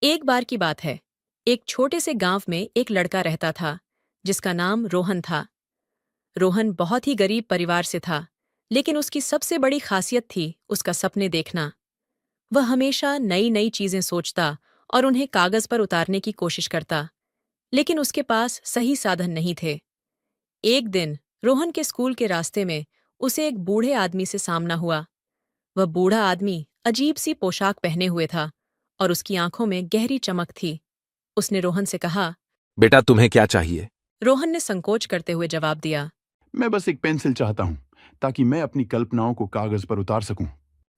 एक बार की बात है। एक छोटे से गांव में एक लड़का रहता था जिसका नाम रोहन था। रोहन बहुत ही गरीब परिवार से था, लेकिन उसकी सबसे बड़ी खासियत थी उसका सपने देखना। वह हमेशा नई नई चीजें सोचता और उन्हें कागज पर उतारने की कोशिश करता, लेकिन उसके पास सही साधन नहीं थे। एक दिन रोहन के स्कूल के रास्ते में उसे एक बूढ़े आदमी से सामना हुआ। वह बूढ़ा आदमी अजीब सी पोशाक पहने हुए था और उसकी आंखों में गहरी चमक थी। उसने रोहन से कहा। बेटा, तुम्हें क्या चाहिए? रोहन ने संकोच करते हुए जवाब दिया। मैं बस एक पेंसिल चाहता हूँ ताकि मैं अपनी कल्पनाओं को कागज पर उतार सकूं।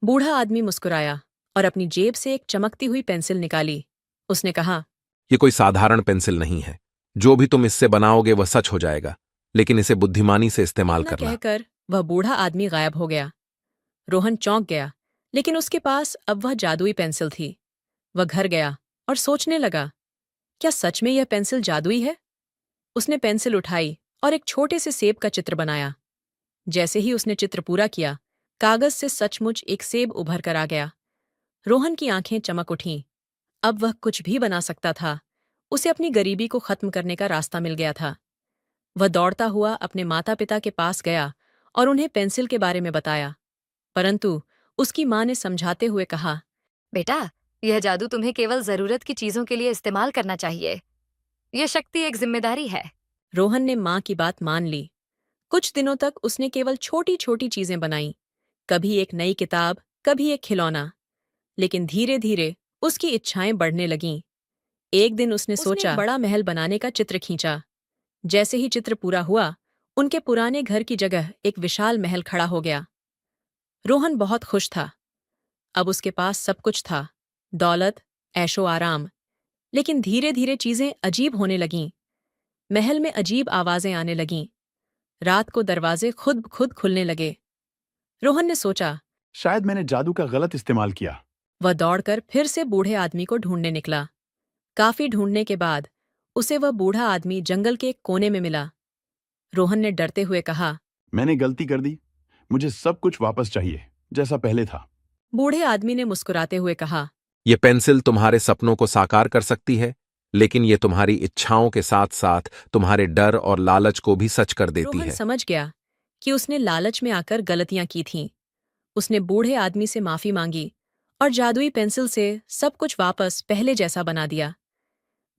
बूढ़ा आदमी मुस्कुराया और अपनी जेब से एक चमकती हुई पेंसिल निकाली। उसने कहा। ये कोई साधारण पेंसिल नहीं है। जो भी तुम इससे बनाओगे वह सच हो जाएगा, लेकिन इसे बुद्धिमानी से इस्तेमाल इतना करना। कहकर वह बूढ़ा आदमी गायब हो गया। रोहन चौंक गया, लेकिन उसके पास अब वह जादुई पेंसिल थी। वह घर गया और सोचने लगा, क्या सच में यह पेंसिल जादुई है? उसने पेंसिल उठाई और एक छोटे से सेब का चित्र बनाया। जैसे ही उसने चित्र पूरा किया, कागज से सचमुच एक सेब उभर कर आ गया। रोहन की आंखें चमक उठीं। अब वह कुछ भी बना सकता था। उसे अपनी गरीबी को खत्म करने का रास्ता मिल गया था। वह दौड़ता हुआ अपने माता पिता के पास गया और उन्हें पेंसिल के बारे में बताया। परंतु उसकी माँ ने समझाते हुए कहा। बेटा, यह जादू तुम्हें केवल जरूरत की चीजों के लिए इस्तेमाल करना चाहिए। यह शक्ति एक जिम्मेदारी है। रोहन ने माँ की बात मान ली। कुछ दिनों तक उसने केवल छोटी छोटी चीजें बनाई, कभी एक नई किताब, कभी एक खिलौना। लेकिन धीरे धीरे उसकी इच्छाएं बढ़ने लगीं। एक दिन उसने सोचा, एक बड़ा महल बनाने का चित्र खींचा। जैसे ही चित्र पूरा हुआ, उनके पुराने घर की जगह एक विशाल महल खड़ा हो गया। रोहन बहुत खुश था। अब उसके पास सब कुछ था, दौलत, ऐशो आराम। लेकिन धीरे धीरे चीजें अजीब होने लगीं। महल में अजीब आवाजें आने लगीं। रात को दरवाजे खुद खुद खुलने लगे। रोहन ने सोचा। शायद मैंने जादू का गलत इस्तेमाल किया। वह दौड़कर फिर से बूढ़े आदमी को ढूंढने निकला। काफी ढूंढने के बाद उसे वह बूढ़ा आदमी जंगल के एक कोने में मिला। रोहन ने डरते हुए कहा। मैंने गलती कर दी। मुझे सब कुछ वापस चाहिए, जैसा पहले था। बूढ़े आदमी ने मुस्कुराते हुए कहा। ये पेंसिल तुम्हारे सपनों को साकार कर सकती है, लेकिन ये तुम्हारी इच्छाओं के साथ साथ तुम्हारे डर और लालच को भी सच कर देती रोहन है। समझ गया कि उसने लालच में आकर गलतियां की थीं। उसने बूढ़े आदमी से माफी मांगी और जादुई पेंसिल से सब कुछ वापस पहले जैसा बना दिया।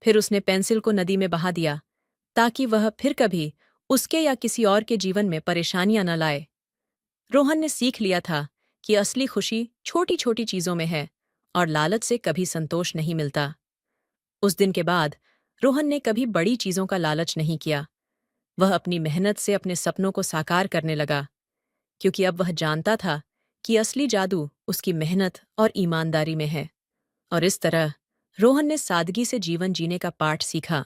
फिर उसने पेंसिल को नदी में बहा दिया, ताकि वह फिर कभी उसके या किसी और के जीवन में परेशानियां न लाए। रोहन ने सीख लिया था कि असली खुशी छोटी छोटी चीजों में है और लालच से कभी संतोष नहीं मिलता। उस दिन के बाद रोहन ने कभी बड़ी चीजों का लालच नहीं किया। वह अपनी मेहनत से अपने सपनों को साकार करने लगा, क्योंकि अब वह जानता था कि असली जादू उसकी मेहनत और ईमानदारी में है। और इस तरह रोहन ने सादगी से जीवन जीने का पाठ सीखा।